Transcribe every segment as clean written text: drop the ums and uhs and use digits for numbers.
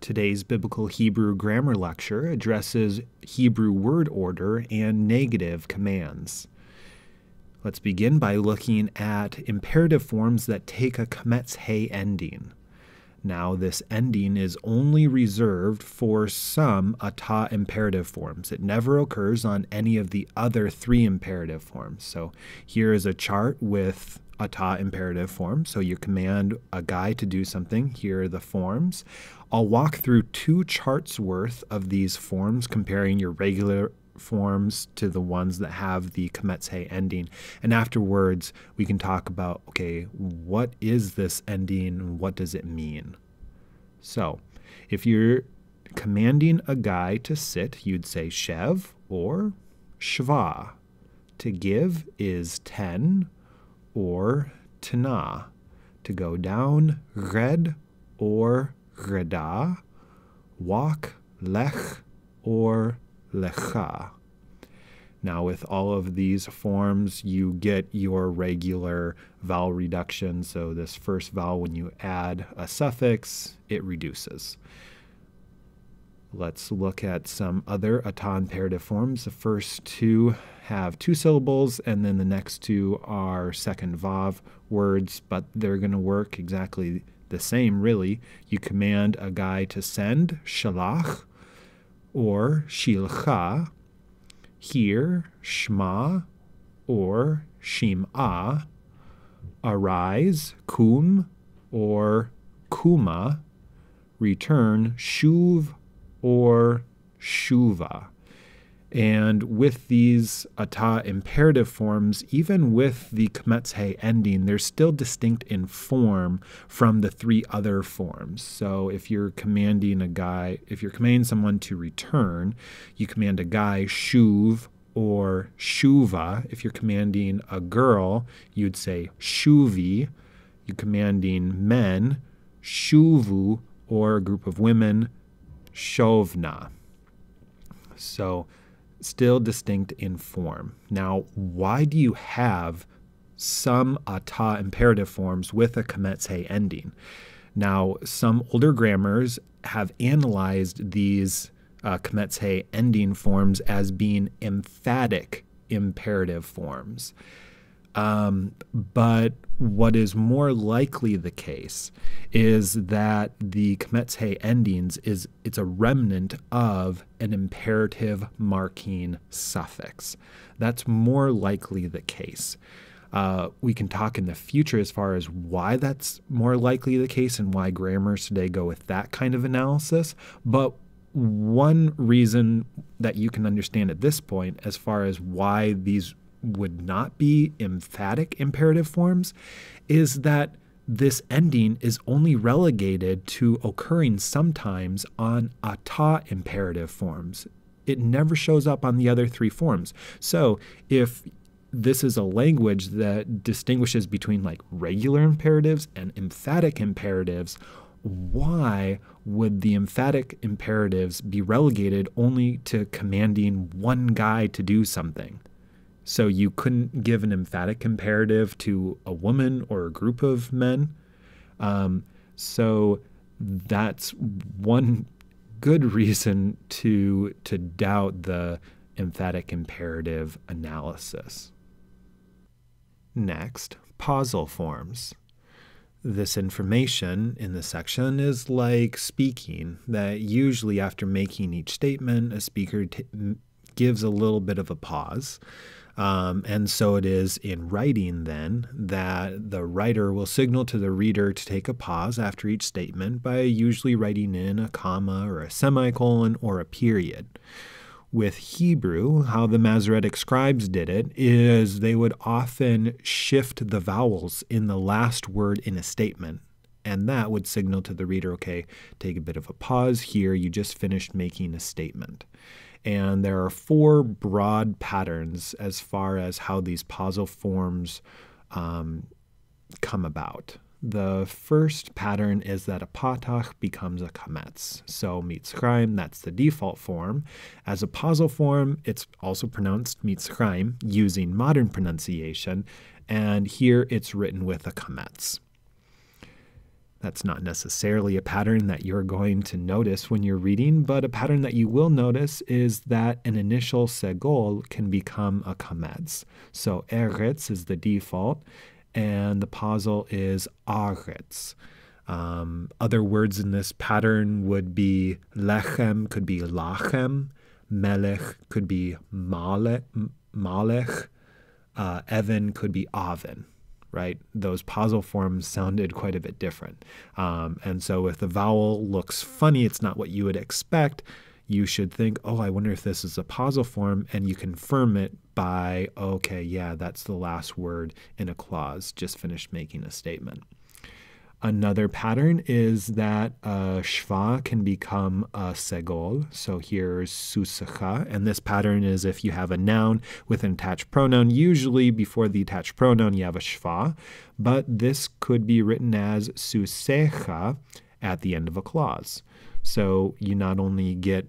Today's Biblical Hebrew Grammar Lecture addresses Hebrew word order and negative commands. Let's begin by looking at imperative forms that take a Qamets-he ending. Now, this ending is only reserved for some atah imperative forms. It never occurs on any of the other three imperative forms. So here is a chart with atah imperative forms. So you command a guy to do something. Here are the forms. I'll walk through two charts worth of these forms, comparing your regular forms to the ones that have the Qamets-he ending. And afterwards, we can talk about, okay, what is this ending and what does it mean? So if you're commanding a guy to sit, you'd say shev or shva. To give is ten or tana. To go down, red or reda. Walk, lech or lecha. Now, with all of these forms, you get your regular vowel reduction. So this first vowel, when you add a suffix, it reduces. Let's look at some other atah imperative forms. The first two have two syllables, and then the next two are second vav words, but they're going to work exactly the same, really. You command a guy to send, shalach, or shilcha. Here, shma or shim'a. Arise, kum or kuma. Return, shuv or shuva. And with these atah imperative forms, even with the Qamets-he ending, they're still distinct in form from the three other forms. So if you're commanding someone to return, you command a guy shuv or shuva. If you're commanding a girl, you'd say shuvi. You're commanding men, shuvu, or a group of women, shovna. So still distinct in form. Now, why do you have some atah imperative forms with a Qamets-he ending? Now, some older grammars have analyzed these Qamets-he ending forms as being emphatic imperative forms. But what is more likely the case is that the Qamets-he endings it's a remnant of an imperative marking suffix. That's more likely the case. We can talk in the future as far as why that's more likely the case and why grammars today go with that kind of analysis. But one reason that you can understand at this point as far as why these would not be emphatic imperative forms is that this ending is only relegated to occurring sometimes on atah imperative forms. It never shows up on the other three forms. So if this is a language that distinguishes between like regular imperatives and emphatic imperatives, why would the emphatic imperatives be relegated only to commanding one guy to do something? So you couldn't give an emphatic imperative to a woman or a group of men. So that's one good reason to doubt the emphatic imperative analysis. Next, pausal forms. This information in the section is like speaking, that usually after making each statement, a speaker gives a little bit of a pause. And so it is in writing then that the writer will signal to the reader to take a pause after each statement by usually writing in a comma or a semicolon or a period. With Hebrew, how the Masoretic scribes did it is they would often shift the vowels in the last word in a statement. And that would signal to the reader, okay, take a bit of a pause here. You just finished making a statement. And there are four broad patterns as far as how these pausal forms come about. The first pattern is that a patach becomes a kametz. So mitzrayim, that's the default form. As a pausal form, it's also pronounced mitzrayim using modern pronunciation. And here it's written with a kametz. That's not necessarily a pattern that you're going to notice when you're reading, but a pattern that you will notice is that an initial segol can become a qamets. So eretz is the default, and the pausal is aretz. Other words in this pattern would be lechem, could be lachem, melech could be malech, Evan could be Aven, right? Those pausal forms sounded quite a bit different. And so if the vowel looks funny, it's not what you would expect, you should think, oh, I wonder if this is a pausal form, and you confirm it by, okay, yeah, that's the last word in a clause, just finished making a statement. Another pattern is that a shva can become a segol. So here's susacha, and this pattern is if you have a noun with an attached pronoun. Usually before the attached pronoun you have a shva, but this could be written as susecha at the end of a clause. So you not only get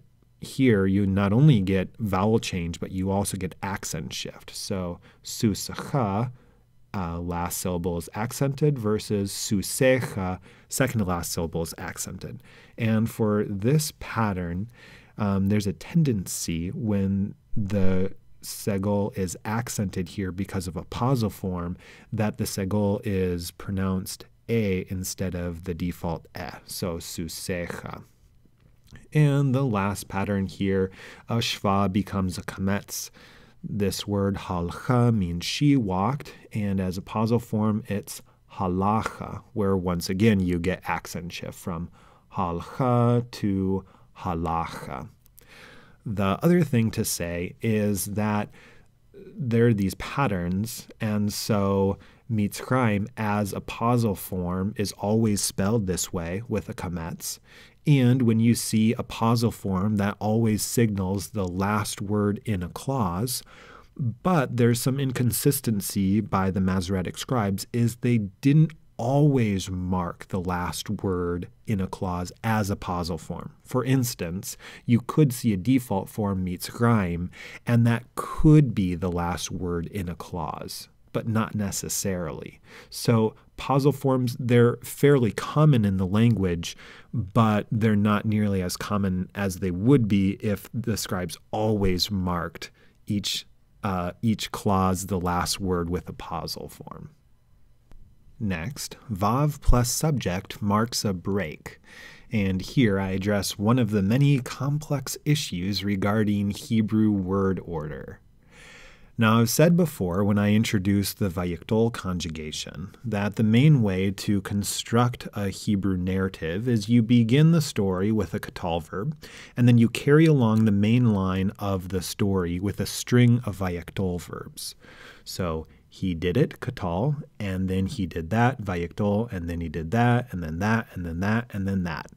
vowel change, but you also get accent shift. So susacha, last syllable is accented, versus susecha, second to last syllable is accented. And for this pattern, there's a tendency when the segol is accented here because of a pausal form that the segol is pronounced a instead of the default e, so susecha. And the last pattern here, a shva becomes a qamets. This word halcha means she walked, and as a pausal form, it's halacha, where once again you get accent shift from halcha to halacha. The other thing to say is that there are these patterns, and so Mitzrayim as a pausal form is always spelled this way with a qamets. And when you see a pausal form, that always signals the last word in a clause. But there's some inconsistency by the Masoretic scribes, is they didn't always mark the last word in a clause as a pausal form. For instance, you could see a default form Mitzrayim, and that could be the last word in a clause, but not necessarily. So pausal forms, they're fairly common in the language, but they're not nearly as common as they would be if the scribes always marked each clause the last word with a pausal form. Next, vav plus subject marks a break. And here I address one of the many complex issues regarding Hebrew word order. Now, I've said before when I introduced the Vayikdol conjugation that the main way to construct a Hebrew narrative is you begin the story with a katal verb, and then you carry along the main line of the story with a string of Vayikdol verbs. So he did it, katal, and then he did that, Vayikdol, and then he did that, and then that, and then that, and then that.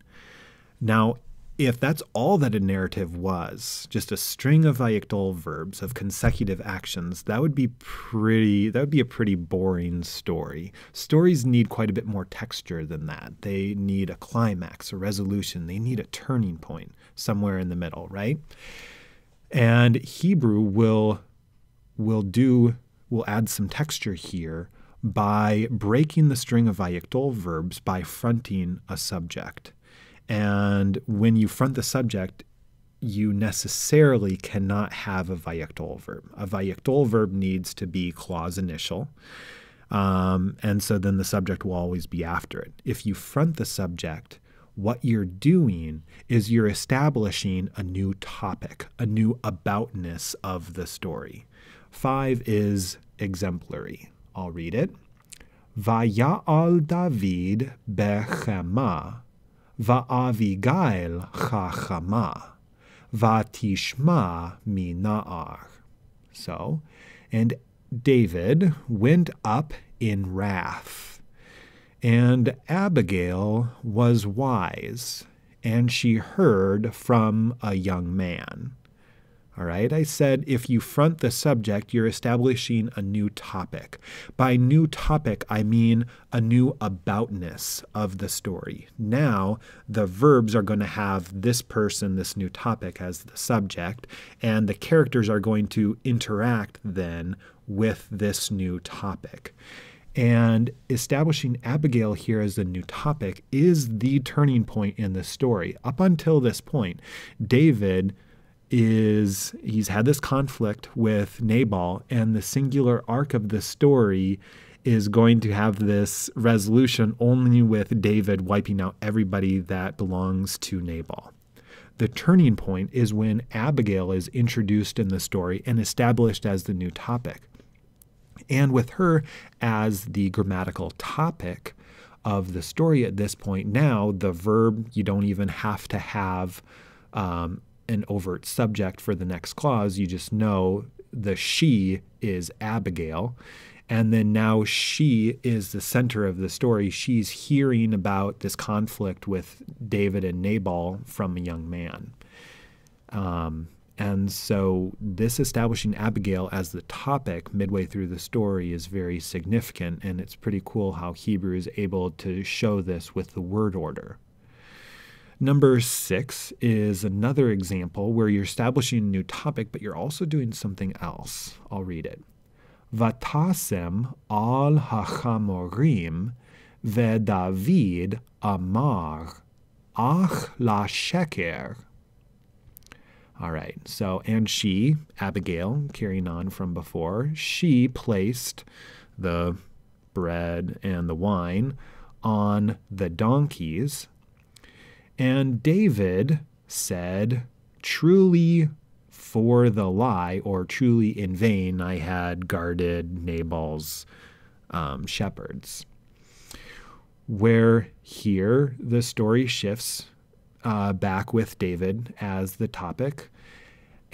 Now, if that's all that a narrative was, just a string of Vayikdol verbs of consecutive actions, that would be a pretty boring story. Stories need quite a bit more texture than that. They need a climax, a resolution. They need a turning point somewhere in the middle, right? And Hebrew will add some texture here by breaking the string of Vayikdol verbs by fronting a subject. And when you front the subject, you necessarily cannot have a Vayikdol verb. A Vayikdol verb needs to be clause initial, and so then the subject will always be after it. If you front the subject, what you're doing is you're establishing a new topic, a new aboutness of the story. 5 is exemplary. I'll read it. Vaya'al David bechema, va'avigail chachama, va'tishma mina'ar. So, and David went up in wrath, and Abigail was wise, and she heard from a young man. All right, I said if you front the subject, you're establishing a new topic. By new topic, I mean a new aboutness of the story. Now, the verbs are going to have this person, this new topic as the subject, and the characters are going to interact then with this new topic. And establishing Abigail here as a new topic is the turning point in the story. Up until this point, David he's had this conflict with Nabal, and the singular arc of the story is going to have this resolution only with David wiping out everybody that belongs to Nabal. The turning point is when Abigail is introduced in the story and established as the new topic. And with her as the grammatical topic of the story at this point, now the verb, you don't even have to have an overt subject for the next clause. You just know the she is Abigail. And then now she is the center of the story. She's hearing about this conflict with David and Nabal from a young man. And so this establishing Abigail as the topic midway through the story is very significant. And it's pretty cool how Hebrew is able to show this with the word order. Number 6 is another example where you're establishing a new topic, but you're also doing something else. I'll read it. Vatasem al hachamorim veDavid amar ach la sheker. All right, so, and she, Abigail, carrying on from before, she placed the bread and the wine on the donkeys. And David said, truly for the lie, or truly in vain, I had guarded Nabal's shepherds. Where here the story shifts back with David as the topic.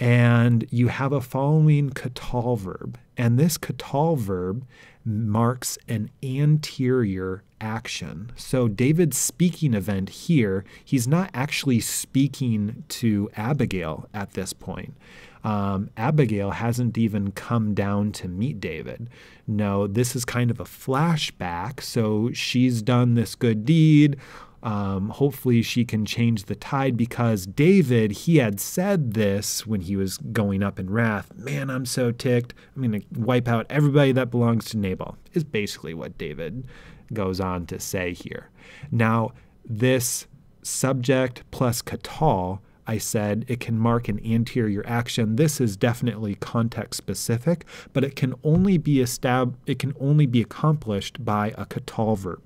And you have a following katal verb. And this katal verb marks an anterior action. So David's speaking event here, he's not actually speaking to Abigail at this point. Abigail hasn't even come down to meet David. No, this is kind of a flashback. So she's done this good deed. Hopefully she can change the tide, because David, he had said this when he was going up in wrath. Man, I'm so ticked. I'm going to wipe out everybody that belongs to Nabal, is basically what David goes on to say here. Now, this subject plus katal, I said it can mark an anterior action. This is definitely context specific, but it can only be accomplished by a katal verb.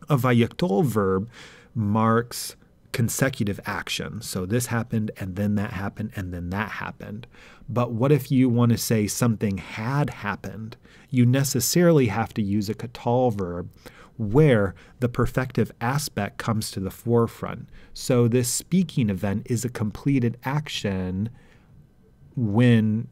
A vayikol verb marks consecutive action. So this happened, and then that happened, and then that happened. But what if you want to say something had happened? You necessarily have to use a katal verb where the perfective aspect comes to the forefront. So this speaking event is a completed action when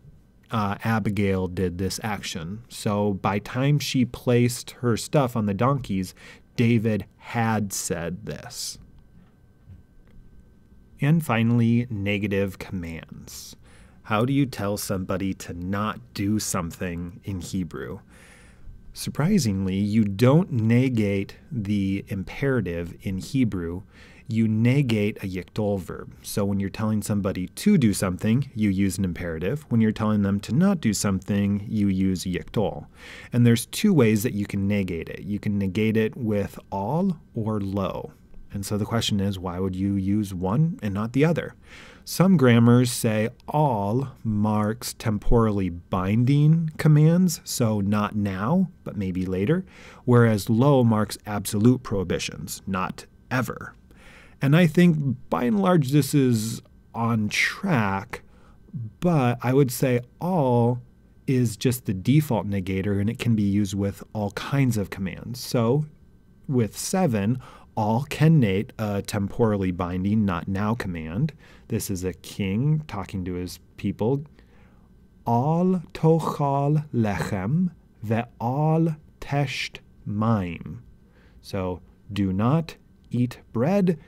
Abigail did this action. So by time she placed her stuff on the donkeys, David had said this. And finally, negative commands. How do you tell somebody to not do something in Hebrew? Surprisingly, you don't negate the imperative in Hebrew. You negate a yikdol verb. So when you're telling somebody to do something, you use an imperative. When you're telling them to not do something, you use a yikdol. And there's two ways that you can negate it. You can negate it with all or lo. And so the question is, why would you use one and not the other? Some grammars say all marks temporally binding commands, so not now, but maybe later, whereas lo marks absolute prohibitions, not ever. And I think by and large this is on track, but I would say all is just the default negator, and it can be used with all kinds of commands. So with 7, all can negate a temporally binding not now command. This is a king talking to his people. Al tochal lechem ve'al tesht maim. So do not eat bread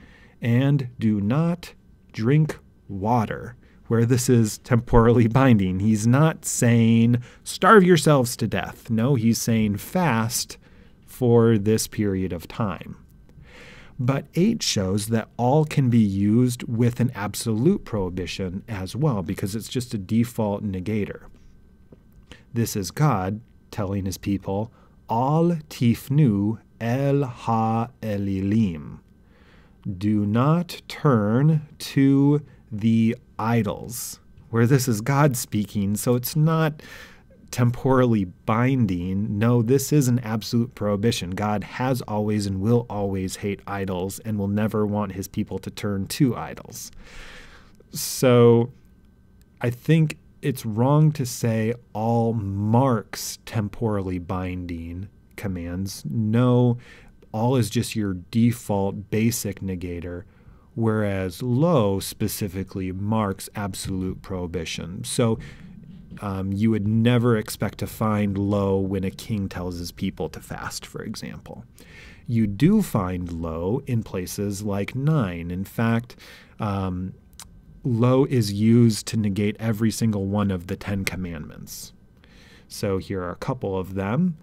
and do not drink water, where this is temporally binding. He's not saying starve yourselves to death. No, he's saying fast for this period of time. But 8 shows that all can be used with an absolute prohibition as well, because it's just a default negator. This is God telling his people, Al tifnu el ha-elilim. Do not turn to the idols. Where this is God speaking, so it's not temporally binding. No, this is an absolute prohibition. God has always and will always hate idols and will never want his people to turn to idols. So I think it's wrong to say all marks temporally binding commands. No, all is just your default basic negator, whereas lo specifically marks absolute prohibition. So you would never expect to find lo when a king tells his people to fast, for example. You do find lo in places like 9. In fact, lo is used to negate every single one of the 10 commandments. So here are a couple of them.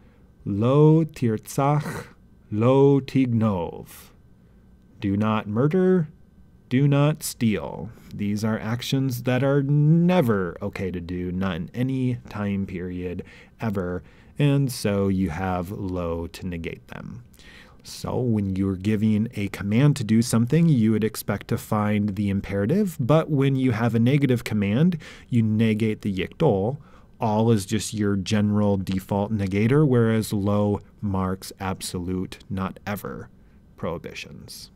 Lo tirtzach, lo tignov. Do not murder, do not steal. These are actions that are never okay to do, not in any time period ever, and so you have lo to negate them. So when you're giving a command to do something, you would expect to find the imperative, but when you have a negative command, you negate the yikdol. All is just your general default negator, whereas lo marks absolute, not ever, prohibitions.